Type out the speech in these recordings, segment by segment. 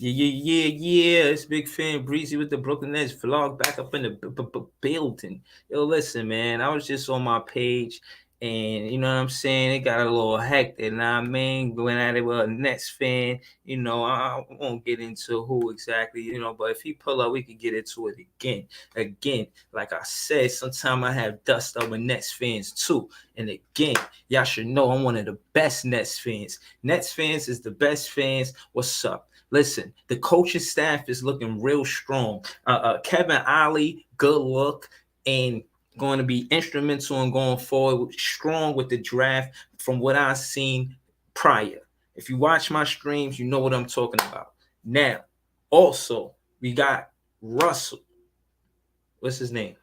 Yeah. It's Big Fan Breezy with the Brooklyn Nets vlog back up in the building. Yo, listen, man. I was just on my page, and you know what I'm saying. It got a little hectic. Now, I mean, going at it with a Nets fan. I won't get into who exactly. But if he pull up, we could get into it again. Again, like I said, sometimes I have dust up with Nets fans too. And again, y'all should know I'm one of the best Nets fans. Nets fans is the best fans. What's up? Listen, the coaching staff is looking real strong. Kevin Ollie, good look, and going to be instrumental in going forward, strong with the draft from what I've seen prior. If you watch my streams, you know what I'm talking about. Now, also, we got Russell. What's his name?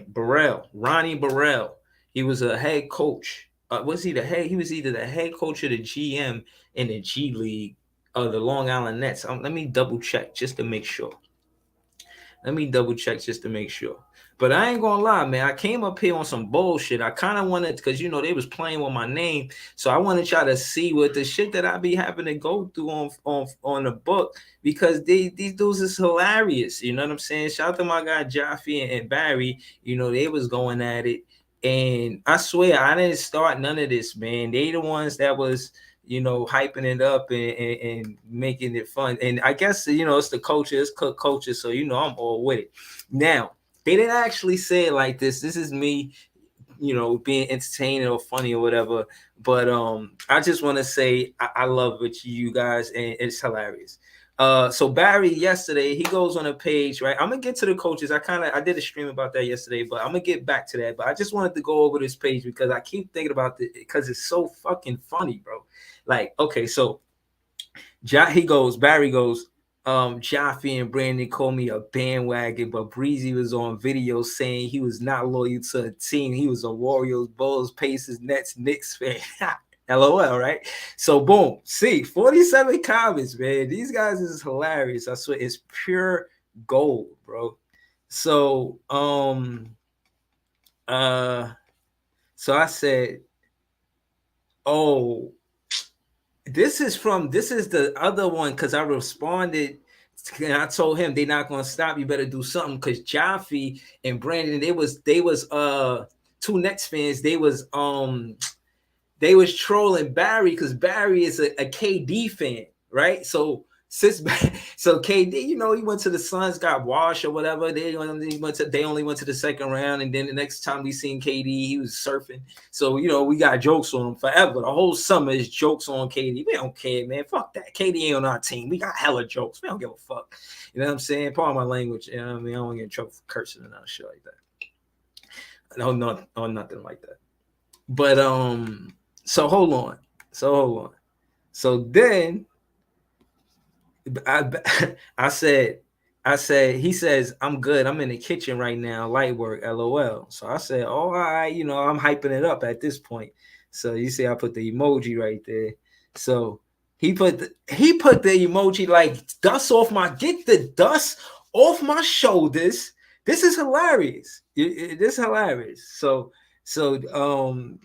Burrell. Ronnie Burrell. He was a head coach. Was he the head? He was either the head coach or the GM in the G League of the Long Island Nets. Let me double check just to make sure. But I ain't gonna lie, man. I came up here on some bullshit. I kind of wanted, because they was playing with my name, so I wanted y'all to see what the shit that I be having to go through on the book, because these dudes is hilarious. You know what I'm saying? Shout out to my guy Jaffe and Barry. They was going at it, and I swear I didn't start none of this, man. They the ones that was hyping it up and making it fun. And I guess, it's the culture, it's culture. So, I'm all with it. Now, they didn't actually say it like this. This is me, being entertaining or funny or whatever. But I just want to say I love it, you guys, and it's hilarious. So Barry yesterday, he goes on a page, right? I'm gonna get to the coaches. I did a stream about that yesterday, but I'm gonna get back to that. But I just wanted to go over this page because I keep thinking about it because it's so fucking funny, bro. Like, okay, so Barry goes, Jaffe and Brandon called me a bandwagon, but Breezy was on video saying he was not loyal to a team. He was a Warriors, Bulls, Pacers, Nets, Knicks fan. LOL, right? So boom, see 47 comments, man. These guys is hilarious. I swear it's pure gold, bro. So uh so I said, oh, this is the other one, because I responded and I told him they're not gonna stop. You better do something, because Jaffe and Brandon, they was two Nets fans. They was trolling Barry because Barry is a KD fan, right? Since so KD, he went to the Suns, got washed or whatever. They only went to the second round, and then the next time we seen KD, he was surfing. So we got jokes on him forever. The whole summer is jokes on KD. We don't care, man. Fuck that. KD ain't on our team. We got hella jokes. We don't give a fuck. You know what I'm saying? Part of my language. You know what I mean? I don't get in trouble for cursing and all shit like that. No, nothing like that. But so hold on. So then I I said he says, I'm good. I'm in the kitchen right now, light work, LOL. So I said, oh, all right, I'm hyping it up at this point. So you see, I put the emoji right there. So he put the emoji like, dust off get the dust off my shoulders. This is hilarious. This is hilarious. So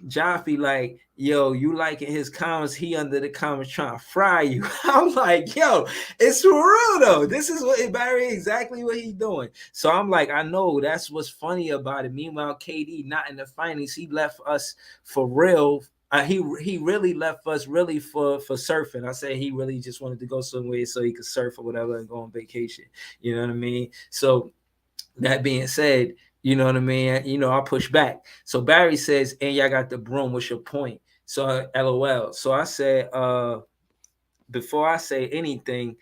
Jaffe like, yo, you liking his comments, he under the comments trying to fry you. I'm like, yo, it's for real though. This is what Barry exactly what he's doing. So I'm like, I know that's what's funny about it. Meanwhile, KD not in the finals, he left us for real. He really left us really for surfing. I said he really just wanted to go somewhere so he could surf or whatever and go on vacation. You know what I mean? So that being said, you know what I mean? I push back. So Barry says, and y'all got the broom. What's your point? So LOL. So I said, before I say anything,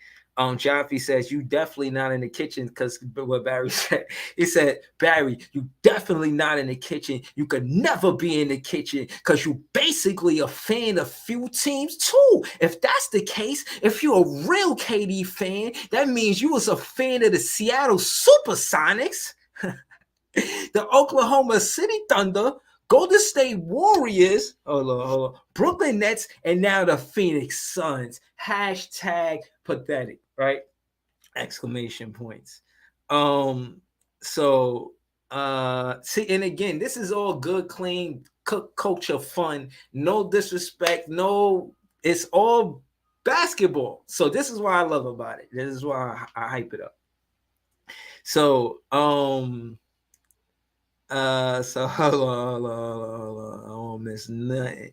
Jaffe says, you definitely not in the kitchen, because what Barry said. He said, Barry, you definitely not in the kitchen. You could never be in the kitchen because you basically a fan of few teams too. If that's the case, if you're a real KD fan, that means you was a fan of the Seattle Supersonics, the Oklahoma City Thunder, Golden State Warriors, hold on, Brooklyn Nets, and now the Phoenix Suns. Hashtag pathetic, right? Exclamation points. Um, so see, and again, this is all good, clean culture fun, no disrespect, no, it's all basketball. So this is what I love about it. This is why I hype it up. So so hold on. I don't miss nothing.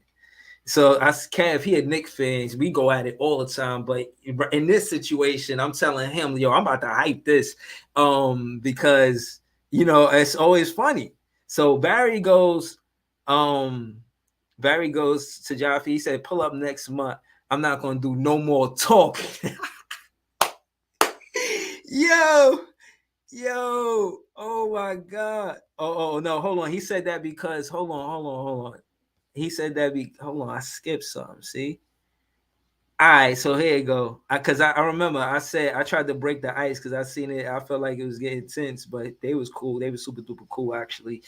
So I Kev, he a Knicks fans. We go at it all the time, but in this situation, I'm telling him, yo, I'm about to hype this, because it's always funny. So Barry goes to Jaffe. He said, "Pull up next month. I'm not gonna do no more talking." Yo, oh my God. Oh no, hold on. He said that because hold on. He said that hold on, I skipped something. See? All right, so here you go. Because I remember I said I tried to break the ice because I seen it. I felt like it was getting tense, but they was cool. They was super duper cool actually.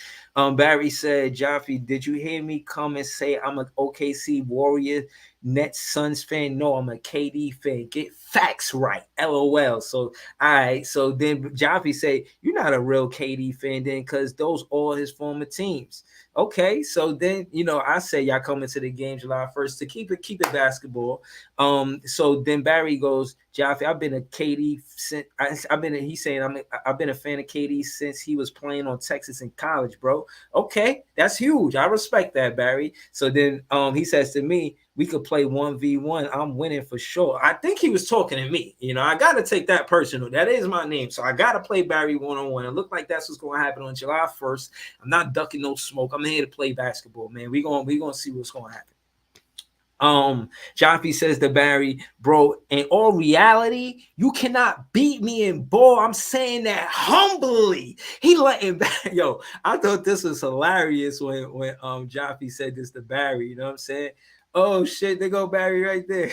Barry said, "Jaffe, did you hear me come and say I'm an OKC Warrior Nets Suns fan? No, I'm a KD fan. Get facts right. LOL." So all right, so then Jaffe say, "You're not a real KD fan then, because those all his former teams." Okay, so then I say y'all coming to the game July 1st to keep it basketball. So then Barry goes, Jaffe, I've been a KD since he's saying I've been a fan of KD since he was playing on Texas in college, bro. Okay, that's huge. I respect that, Barry. So then he says to me, we could play 1v1. I'm winning for sure. I think he was talking to me. I gotta take that personal. That is my name. So I gotta play Barry one-on-one. It looked like that's what's gonna happen on July 1st. I'm not ducking no smoke. I'm here to play basketball, man. We gonna see what's gonna happen. Jaffe says to Barry, bro, in all reality, you cannot beat me in ball. I'm saying that humbly. He letting yo, I thought this was hilarious when Jaffe said this to Barry. You know what I'm saying? Oh shit, there go Barry right there.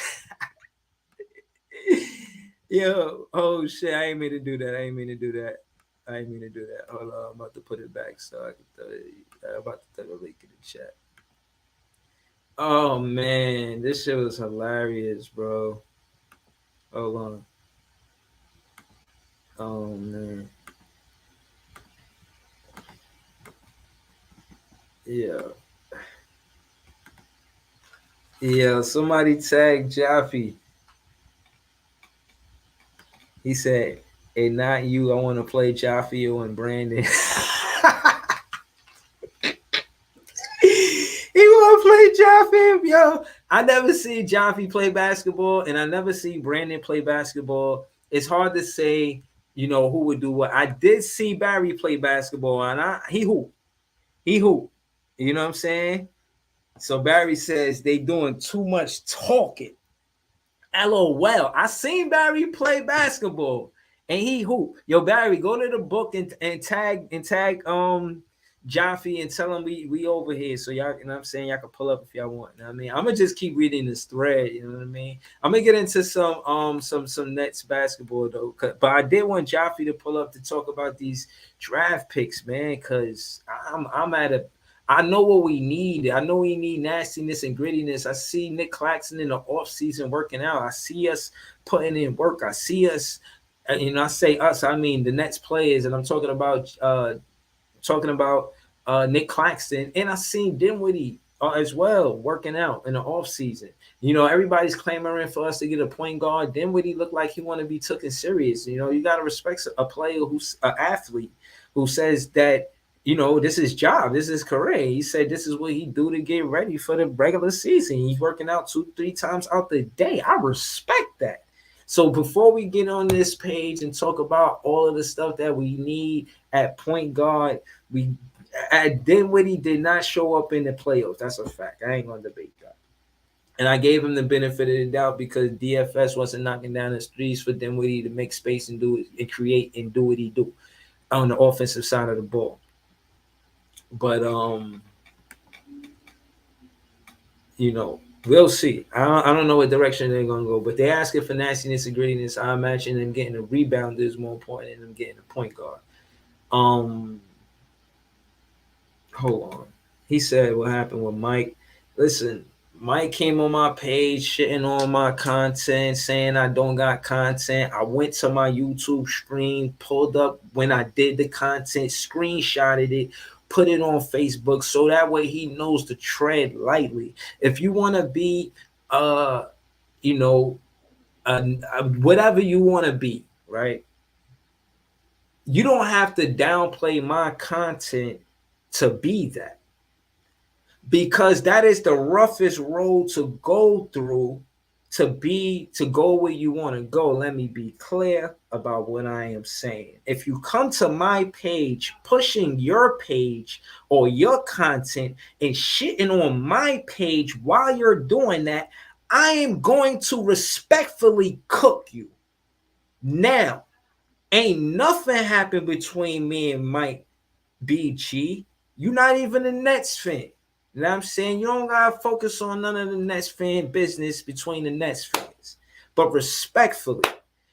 Yo, oh shit, I ain't mean to do that. Hold on, I'm about to put it back so I can throw it. I'm about to throw the link in the chat. Oh man, this shit was hilarious, bro. Hold on. Oh man. Yeah. Yeah, somebody tagged Jaffe. He said, "Hey, not you. I want to play Jaffe and Brandon." He want to play Jaffe, yo. I never see Jaffe play basketball, and I never see Brandon play basketball. It's hard to say, who would do what. I did see Barry play basketball, and he hoop. He hoop. You know what I'm saying? So Barry says they doing too much talking. LOL. I seen Barry play basketball and he hoop. Yo, Barry, go to the book and tag Jaffe and tell him we over here. So y'all, you know what I'm saying, y'all can pull up if y'all want. You know what I mean? I'm gonna just keep reading this thread, you know what I mean? I'm gonna get into some Nets basketball though. But I did want Jaffe to pull up to talk about these draft picks, man, because I'm at a I know what we need. I know we need nastiness and grittiness. I see Nick Claxton in the offseason working out. I see us putting in work. I see us, I say us, I mean the Nets players, and I'm talking about Nick Claxton, and I seen Dinwiddie as well working out in the offseason. Everybody's clamoring for us to get a point guard. Dinwiddie looked like he want to be taken serious. You got to respect a player who's an athlete who says that this is job, this is career. He said this is what he do to get ready for the regular season. He's working out 2-3 times out the day. I respect that. So before we get on this page and talk about all of the stuff that we need at point guard, Dinwiddie did not show up in the playoffs. That's a fact. I ain't gonna debate that. And I gave him the benefit of the doubt because DFS wasn't knocking down the streets for Dinwiddie to make space and do it and create and do what he do on the offensive side of the ball. But we'll see. I don't know what direction they're gonna go, but they're asking for nastiness and grittiness. I imagine them getting a rebounder is more important than them getting a point guard. Hold on. He said what happened with Mike. Listen, Mike came on my page shitting on my content, saying I don't got content. I went to my YouTube screen, pulled up when I did the content, screenshotted it, put it on Facebook so that way he knows to tread lightly. If you want to be whatever you want to be, right? You don't have to downplay my content to be that, because that is the roughest road to go through to go where you want to go. Let me be clear about what I am saying. If you come to my page pushing your page or your content and shitting on my page while you're doing that, I am going to respectfully cook you. Now, ain't nothing happened between me and Mike BG. You're not even a Nets fan. You know what I'm saying? You don't gotta focus on none of the Nets fan business between the Nets fans. But respectfully,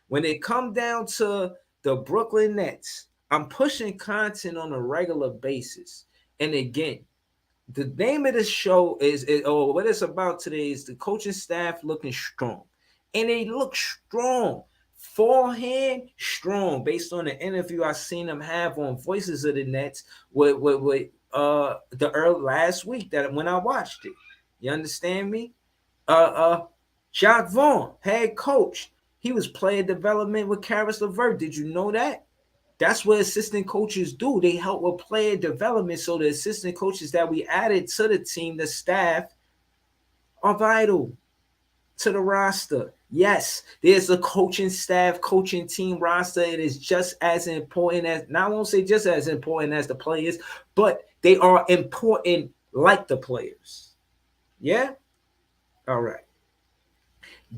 when it come down to the Brooklyn Nets, I'm pushing content on a regular basis. And again, the name of the show or what it's about today is the coaching staff looking strong. And they look strong. Forehand, strong, based on the interview I seen them have on Voices of the Nets with the early last week that when I watched it. You understand me? Jacque Vaughn, head coach. He was player development with Caris LeVert. Did you know that? That's what assistant coaches do. They help with player development. So the assistant coaches that we added to the team, the staff, are vital to the roster. Yes, there's a coaching staff, coaching team roster. It is just as important as, now I won't say just as important as the players, but they are important like the players. Yeah? All right.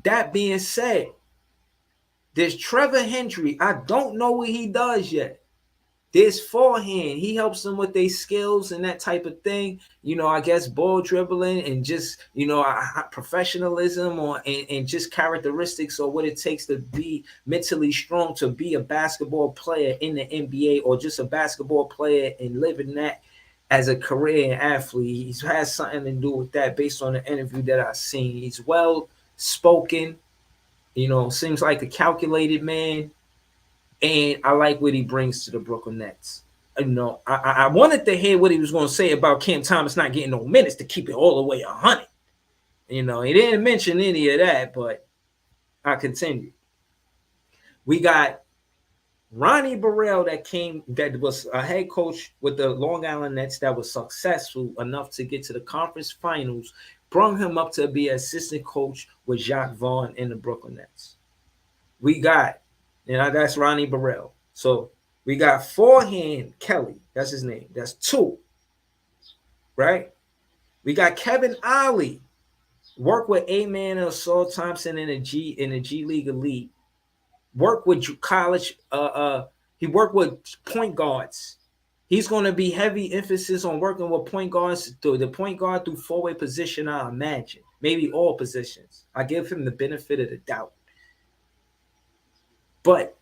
That being said, there's Trevor Hendry. I don't know what he does yet. There's forehand. He helps them with their skills and that type of thing. You know, I guess ball dribbling and just, you know, professionalism and just characteristics or what it takes to be mentally strong to be a basketball player in the NBA or just a basketball player and living that as a career and athlete. He has something to do with that based on the interview that I've seen. He's well spoken, you know, seems like a calculated man. And I like what he brings to the Brooklyn Nets. You know, I wanted to hear what he was going to say about Cam Thomas not getting no minutes to keep it all the way 100. You know, he didn't mention any of that, but I continue. We got Ronnie Burrell that was a head coach with the Long Island Nets that was successful enough to get to the conference finals, brought him up to be assistant coach with Jacque Vaughn in the Brooklyn Nets. We got, that's Ronnie Burrell. So we got forehand Kelly. That's his name. That's 2. Right? We got Kevin Ollie. Work with A-Man and Saul Thompson in the G League Elite. Work with college. He worked with point guards. He's going to be heavy emphasis on working with point guards, the point guard through forward position, I imagine. Maybe all positions. I give him the benefit of the doubt. But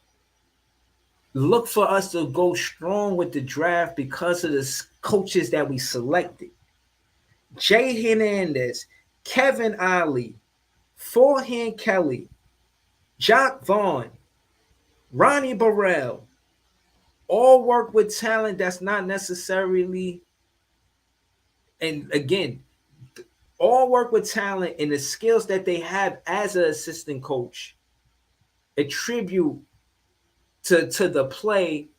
look for us to go strong with the draft because of the coaches that we selected. Jay Hernandez, Kevin Ollie, forehand Kelly, Jacque Vaughn, Ronnie Burrell, all work with talent that's not necessarily, and again, all work with talent and the skills that they have as an assistant coach attribute to the play,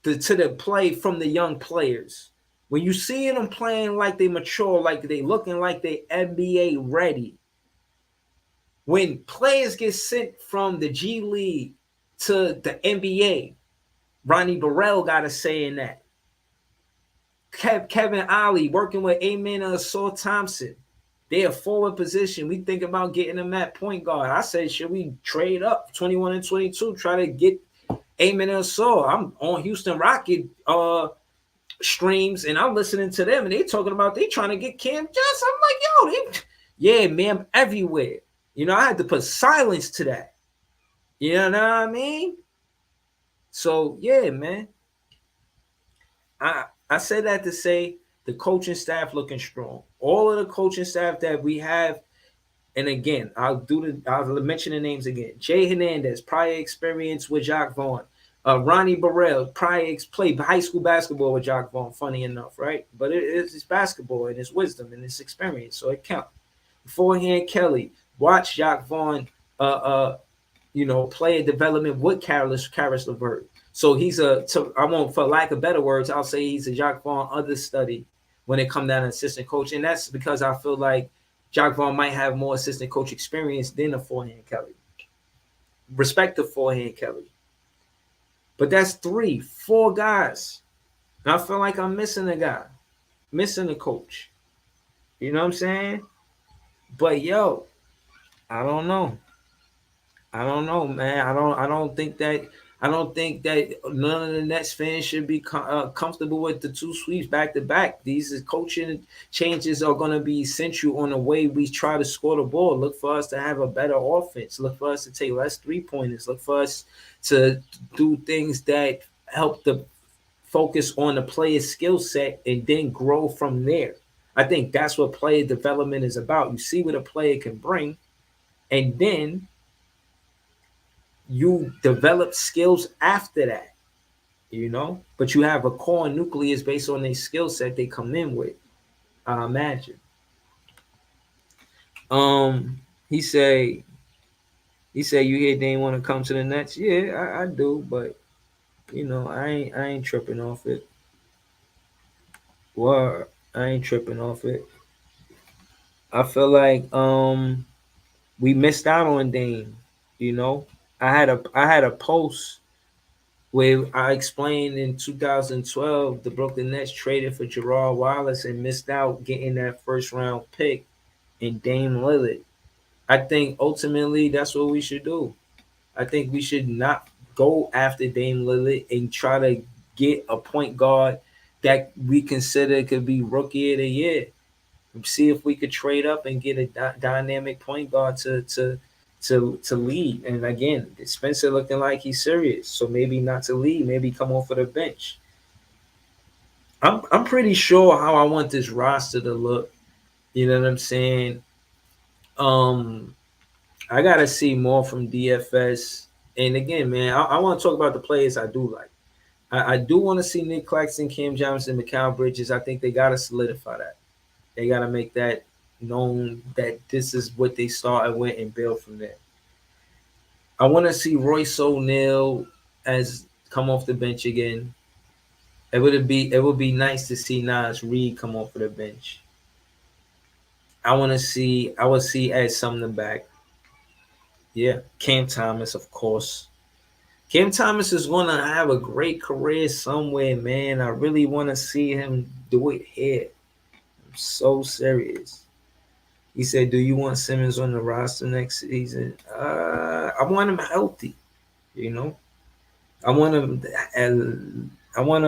to the play from the young players. When you see them playing like they mature, like they looking like they NBA ready. When players get sent from the G League to the NBA, Ronnie Burrell got a say in that. Kevin Ollie working with A-Man and Saul Thompson. They're forward position. We think about getting them at point guard. I said, should we trade up 21 and 22, try to get A-Man and Saul? I'm on Houston Rocket streams, and I'm listening to them, and they talking about they trying to get Cam Johnson. I'm like, yo, yeah, man, I'm everywhere. You know, I had to put silence to that. You know what I mean? So, yeah, man. I said that to say the coaching staff looking strong. All of the coaching staff that we have, and again, I'll mention the names again. Jay Hernandez, prior experience with Jacque Vaughn. Ronnie Burrell, played high school basketball with Jacque Vaughn, funny enough, right? But it's basketball and it's wisdom and it's experience, so it counts. Forehand Kelly, watch Jacque Vaughn player development with Karis LeVert. So I won't, for lack of better words, I'll say he's a Jacque Vaughn understudy when it comes down to assistant coach. And that's because I feel like Jacque Vaughn might have more assistant coach experience than a forehand Kelly. Respect the forehand Kelly. But that's 4 guys. And I feel like I'm missing a guy, missing a coach. You know what I'm saying? But yo, I don't know. I don't know, man. I don't think that. I don't think that none of the Nets fans should be comfortable with the 2 sweeps back to back. These coaching changes are going to be essential on the way we try to score the ball. Look for us to have a better offense. Look for us to take less 3-pointers. Look for us to do things that help the focus on the player's skill set and then grow from there. I think that's what player development is about. You see what a player can bring, and then you develop skills after that, but you have a core nucleus based on their skill set they come in with, I imagine. He said you hear they want to come to the Nets. Yeah, I do, but I ain't tripping off it. Well, I ain't tripping off it. I feel like we missed out on Dame. I had a post where I explained in 2012 the Brooklyn Nets traded for Gerard Wallace and missed out getting that first round pick in Dame Lillard. I think ultimately that's what we should do. I think we should not go after Dame Lillard and try to get a point guard that we consider could be rookie of the year. See if we could trade up and get a dynamic point guard to lead. And again, Spencer looking like he's serious, so maybe not to lead, maybe come off of the bench. I'm pretty sure how I want this roster to look. You know what I'm saying? I gotta see more from DFS. And again, man, I want to talk about the players I do like. I do want to see Nick Claxton, Cam Johnson, Mikal Bridges. I think they gotta solidify that. They gotta make that known that this is what they started with and build from there. I want to see Royce O'Neal as come off the bench again. It would be nice to see Naz Reid come off of the bench. I would see Ed Sumner back. Yeah, Cam Thomas, of course. Cam Thomas is going to have a great career somewhere, man. I really want to see him do it here. I'm so serious. He said, "Do you want Simmons on the roster next season?" I want him healthy. I want him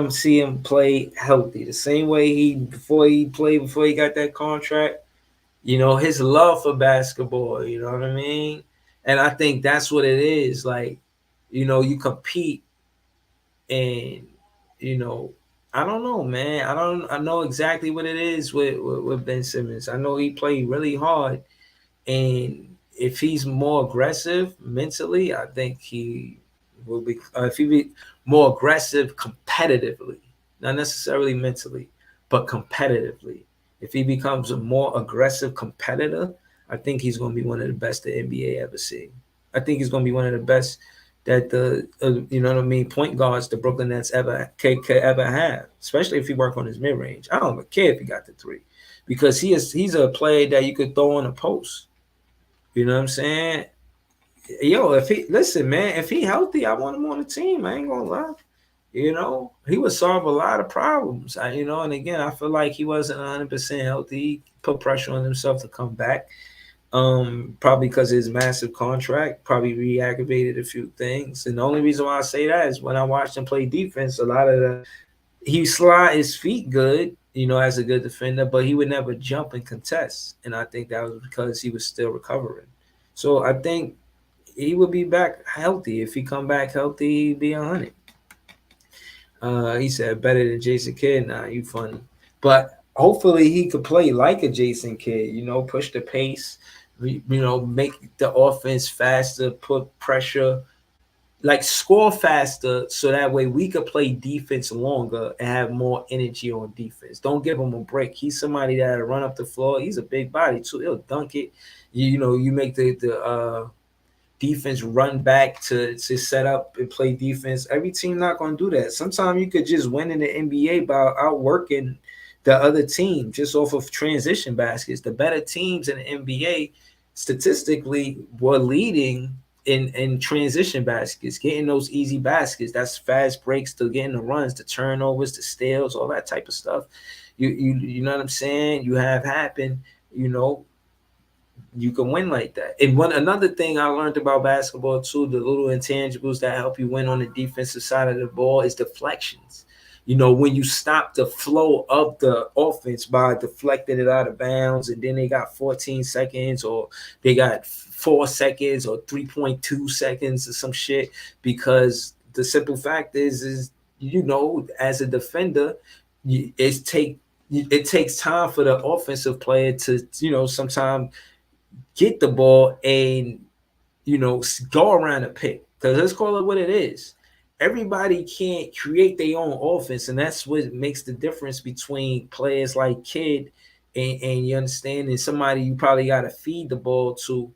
to see him play healthy. The same way before he got that contract. His love for basketball. You know what I mean? And I think that's what it is. Like, you compete, and I don't know, man. I know exactly what it is with Ben Simmons. I know he played really hard, and if he's more aggressive mentally, I think he will be. If he be more aggressive competitively, not necessarily mentally, but competitively. If he becomes a more aggressive competitor, I think he's going to be one of the best the NBA ever seen. I think he's going to be one of the best that point guards the Brooklyn Nets could ever have, especially if he work on his mid range. I don't care if he got the 3, because he's a player that you could throw on a post. You know what I'm saying? Yo, if he healthy, I want him on the team. I ain't gonna lie. He would solve a lot of problems. And again, I feel like he wasn't 100% healthy. He put pressure on himself to come back. Probably because of his massive contract, probably reactivated a few things. And the only reason why I say that is when I watched him play defense, he slide his feet good, as a good defender, but he would never jump and contest. And I think that was because he was still recovering. So I think he would be back healthy. If he come back healthy, he'd be 100. He said better than Jason Kidd. Nah, you funny. But hopefully he could play like a Jason Kidd, push the pace, make the offense faster, put pressure, like score faster, so that way we could play defense longer and have more energy on defense. Don't give him a break. He's somebody that'll run up the floor. He's a big body too. He'll dunk it. You make the defense run back to set up and play defense. Every team not gonna do that. Sometimes you could just win in the NBA by outworking the other team just off of transition baskets. The better teams in the NBA statistically were leading in transition baskets, getting those easy baskets. That's fast breaks to getting the runs, the turnovers, the steals, all that type of stuff. You know what I'm saying? You have happened, you know, you can win like that. And another thing I learned about basketball too, the little intangibles that help you win on the defensive side of the ball is deflections. You know, when you stop the flow of the offense by deflecting it out of bounds, and then they got 14 seconds or they got 4 seconds or 3.2 seconds or some shit, because the simple fact is you know, as a defender, it takes time for the offensive player to, you know, sometimes get the ball and, you know, go around a pick. Because let's call it what it is. Everybody can't create their own offense, and that's what makes the difference between players like Kidd and you understand, and somebody you probably got to feed the ball to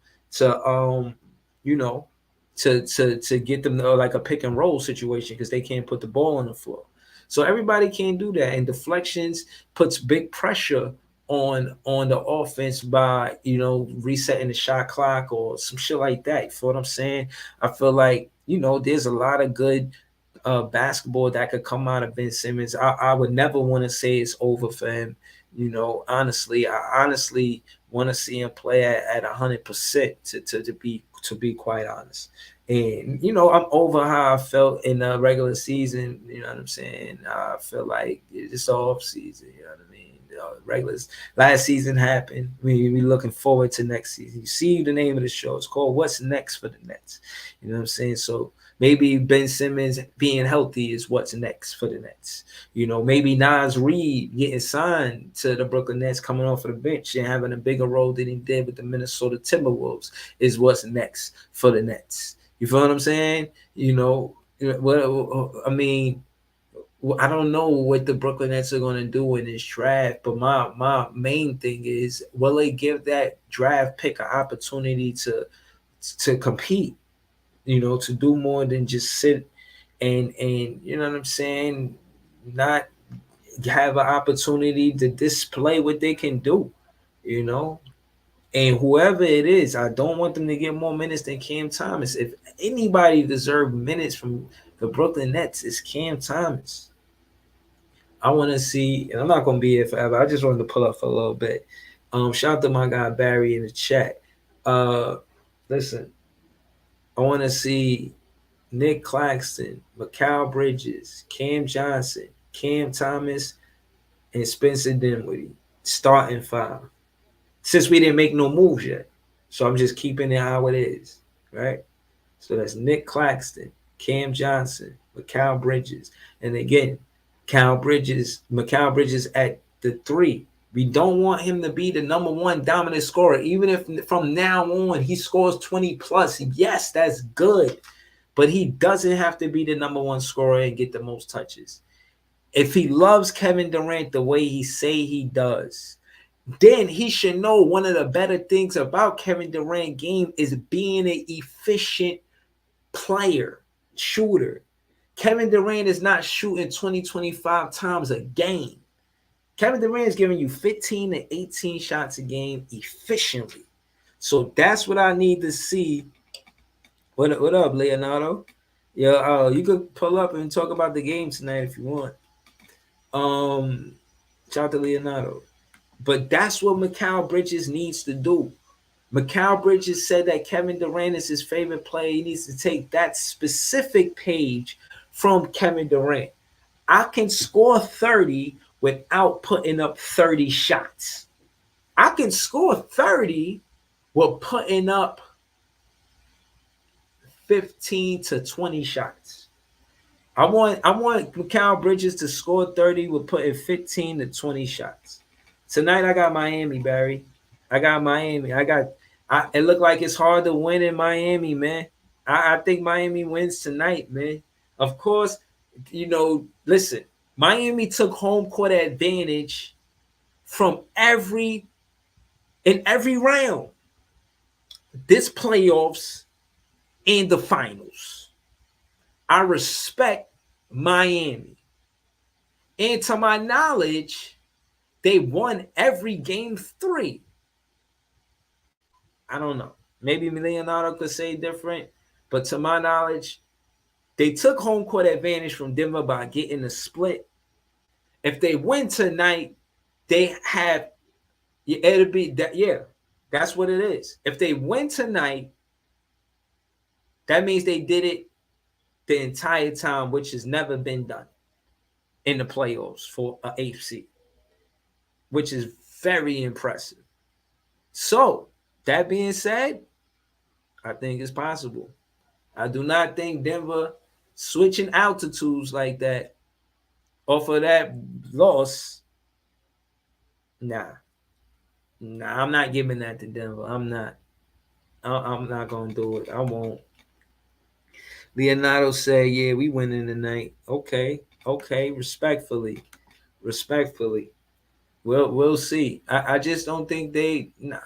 you know, to get them to, like a pick and roll situation, because they can't put the ball on the floor. So everybody can't do that, and deflections puts big pressure on the offense by, you know, resetting the shot clock or some shit like that. You feel what I'm saying? I feel like, you know, there's a lot of good basketball that could come out of Ben Simmons. I would never want to say it's over for him. You know, honestly, I honestly want to see him play at 100% to be quite honest. And you know, I'm over how I felt in the regular season. You know what I'm saying? I feel like it's off season. You know what I mean? Regulars last season happened. We looking forward to next season. You see the name of the show. It's called What's Next for the Nets. You know what I'm saying? So maybe Ben Simmons being healthy is what's next for the Nets. You know, maybe Naz Reid getting signed to the Brooklyn Nets, coming off of the bench and having a bigger role than he did with the Minnesota Timberwolves is what's next for the Nets. You feel what I'm saying? You know, what I mean, I don't know what the Brooklyn Nets are going to do in this draft, but my main thing is, will they give that draft pick an opportunity to compete? You know, to do more than just sit and you know what I'm saying, not have an opportunity to display what they can do. You know, and whoever it is, I don't want them to get more minutes than Cam Thomas. If anybody deserves minutes from the Brooklyn Nets, it's Cam Thomas. I want to see, and I'm not gonna be here forever. I just wanted to pull up for a little bit. Shout out to my guy Barry in the chat. Listen, I want to see Nick Claxton, Mikal Bridges, Cam Johnson, Cam Thomas, and Spencer Dinwiddie starting five. Since we didn't make no moves yet, so I'm just keeping it how it is, right? So that's Nick Claxton, Cam Johnson, Mikal Bridges, and again, Mikal Bridges at the 3. We don't want him to be the number 1 dominant scorer. Even if from now on he scores 20 plus, yes, that's good. But he doesn't have to be the number 1 scorer and get the most touches. If he loves Kevin Durant the way he say he does, then he should know one of the better things about Kevin Durant game is being an efficient player, shooter. Kevin Durant is not shooting 20, 25 times a game. Kevin Durant is giving you 15 to 18 shots a game efficiently. So that's what I need to see. What up, Leonardo? Yeah, you could pull up and talk about the game tonight if you want. Shout out to Leonardo. But that's what Mikal Bridges needs to do. Mikal Bridges said that Kevin Durant is his favorite player. He needs to take that specific page from Kevin Durant. I can score 30 without putting up 30 shots. I can score 30 with putting up 15 to 20 shots. I want Mikal Bridges to score 30 with putting 15 to 20 shots. Tonight I got Miami, Barry. I got Miami. It looked like it's hard to win in Miami, man. I think Miami wins tonight, man. Of course, you know, listen, Miami took home court advantage from in every round. This playoffs, in the finals. I respect Miami. And to my knowledge, they won every game 3. I don't know. Maybe Leonardo could say different, but to my knowledge, they took home court advantage from Denver by getting a split. If they win tonight, they have it'll be that. Yeah, that's what it is. If they win tonight, that means they did it the entire time, which has never been done in the playoffs for an AFC, which is very impressive. So that being said, I think it's possible. I do not think Denver switching altitudes like that off of that loss. Nah, I'm not giving that to Denver. I'm not. I'm not gonna do it. I won't. Leonardo said, "Yeah, we winning tonight." Okay, respectfully. We'll see. I just don't think they. Nah.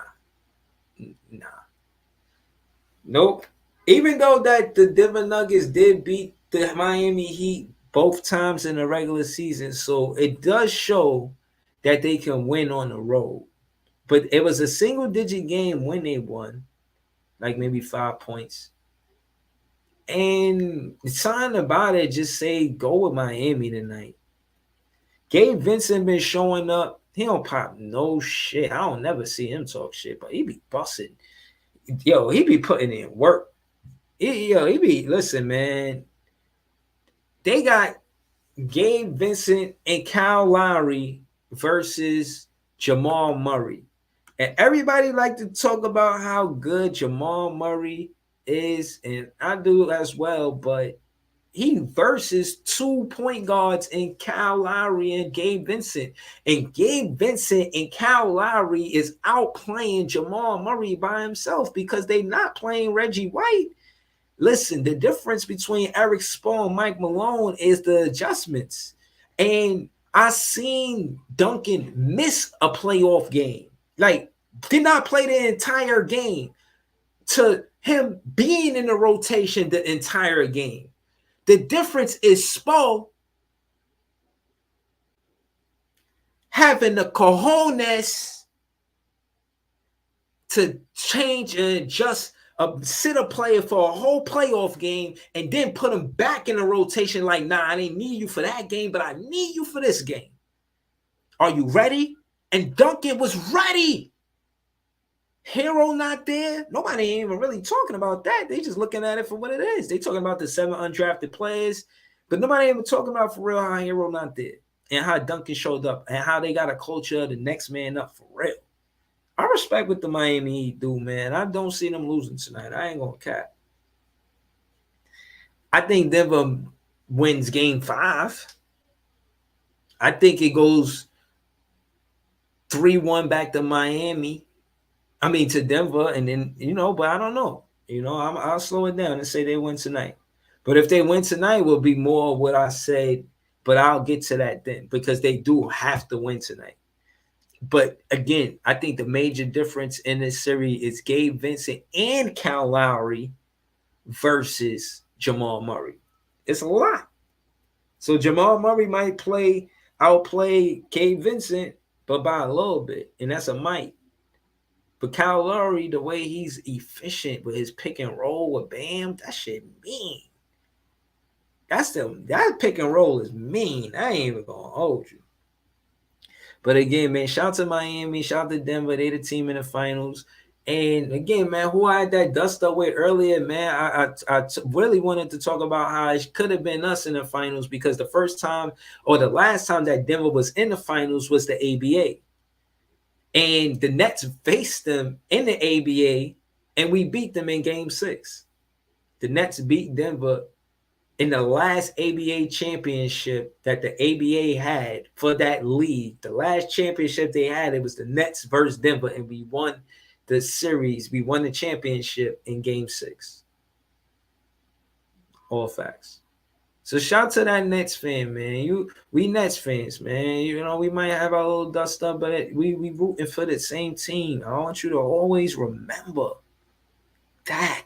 Nope. Even though that the Denver Nuggets did beat the Miami Heat both times in the regular season, so it does show that they can win on the road. But it was a single digit game when they won, like maybe 5 points. And something about it just say go with Miami tonight. Gabe Vincent been showing up. He don't pop no shit. I don't never see him talk shit, but he be busting. Yo, he be putting in work. He be listen, man. They got Gabe Vincent and Kyle Lowry versus Jamal Murray. And everybody like to talk about how good Jamal Murray is, and I do as well, but he versus 2 point guards in Kyle Lowry and Gabe Vincent. And Gabe Vincent and Kyle Lowry is outplaying Jamal Murray by himself because they're not playing Reggie White. Listen, the difference between Eric Spoelstra and Mike Malone is the adjustments. And I seen Duncan miss a playoff game. Like, did not play the entire game to him being in the rotation the entire game. The difference is Spo having the cojones to change and adjust, sit a player for a whole playoff game and then put him back in the rotation like, nah, I didn't need you for that game, but I need you for this game. Are you ready? And Duncan was ready. Hero not there. Nobody ain't even really talking about that. They just looking at it for what it is. They talking about the 7 undrafted players, but nobody ain't even talking about for real how Hero not there and how Duncan showed up and how they got a culture of the next man up for real. I respect what the Miami Heat do, man. I don't see them losing tonight. I ain't gonna cap. I think Denver wins game 5. I think it goes 3-1 back to Miami. I mean, to Denver, and then, but I don't know. I'll slow it down and say they win tonight. But if they win tonight, will be more what I said, but I'll get to that then because they do have to win tonight. But again, I think the major difference in this series is Gabe Vincent and Kyle Lowry versus Jamal Murray. It's a lot. So Jamal Murray might outplay Gabe Vincent, but by a little bit, and that's a might. But Kyle Lowry, the way he's efficient with his pick and roll with Bam, that shit mean. That pick and roll is mean. I ain't even gonna hold you. But again, man, shout out to Miami, shout out to Denver. They the team in the finals. And again, man, who I had that dust up with earlier, man, I really wanted to talk about how it could have been us in the finals because the first time or the last time that Denver was in the finals was the ABA. And the Nets faced them in the ABA, and we beat them in Game 6. The Nets beat Denver in the last ABA championship that the ABA had for that league. The last championship they had, it was the Nets versus Denver, and we won the series. We won the championship in Game 6. All facts. So shout to that Nets fan, man. We Nets fans, man. We might have our little dust up, but we rooting for the same team. I want you to always remember that.